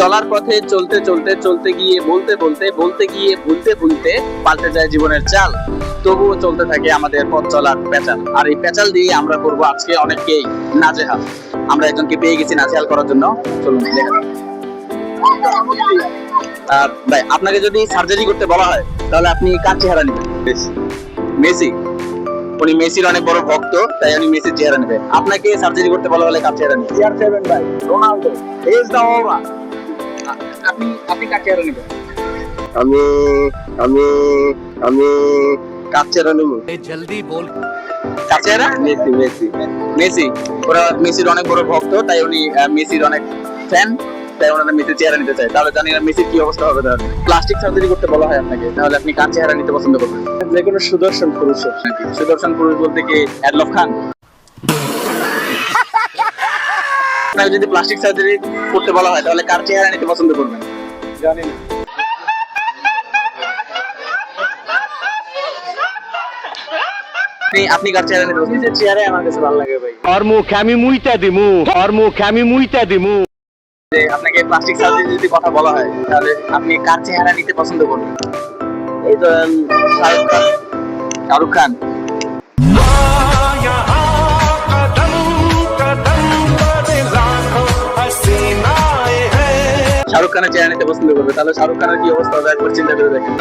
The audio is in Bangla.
চলার পথে চলতে চলতে চলতে গিয়ে বলতে বলতে বলতে গিয়ে ভুলতে ভুলতে পাল্টে যায় জীবনের চাল, তবুও চলতে থাকে আমাদের পথ চলার পেঁচাল। আর এই পেঁচাল দিয়ে আমরা করবো আজকে অনেককেই নাজেহাল। আমরা একজনকে পেয়ে গেছি নাজেহাল করার জন্য, চলুন দেখা যাক। ভাই, আপনাকে যদি সার্জারি করতে বলা হয় তাহলে আপনি কার চেহারা নেবেন? মেসি। উনি মেসির অনেক বড় ভক্ত, তাই উনি মেসির চেহারা নেবে। আপনাকে সার্জারি করতে বলা হলে কার চেহারা নেবেন? CR7 ভাই, রোনালদো ইজ দ্য ওরা। আপনি আপনি কার চেহারা নেবেন? আমি আমি আমি কার চেহারা নেব? जल्दी बोल। কার চেহারা? Messi Messi Messi. ওরা মেসির অনেক বড় ভক্ত, তাই উনি মেসির অনেক ফ্যান, তাই ওনারা মেসির চেহারা নিতে চায়। তাহলে জানি না মেসির কি অবস্থা হবে। তাহলে প্লাস্টিক সার্জারি করতে বলা হয় আপনাকে, তাহলে আপনি কার চেহারা নিতে পছন্দ করবেন? যে কোনো সুদর্শন পুরুষের। নাকি সুদর্শন পুরুষ বলতে কি অ্যাডলফ খান? আপনাকে যদি প্লাস্টিক সার্জারি করতে বলা হয় তাহলে কার চেহারা নিতে পছন্দ করবেন? জানি না। আপনি কার চেহারা নিতে পছন্দ? নিজের চেহারাই আমার কাছে ভালো লাগে ভাই। और मुखे আমি মুইতা দিমু, और মুখে আমি মুইতা দিমু। যে আপনাকে প্লাস্টিক সার্জারি যদি কথা বলা হয় তাহলে আপনি কার চেহারা নিতে পছন্দ করবেন? এই তো শাহরুখ খান। শাহরুখ খান। শাহরুখ খানের চেহারা নিতে পছন্দ করবে, তাহলে শাহরুখ খানের কি অবস্থা হবে একবার চিন্তা করে দেখেন।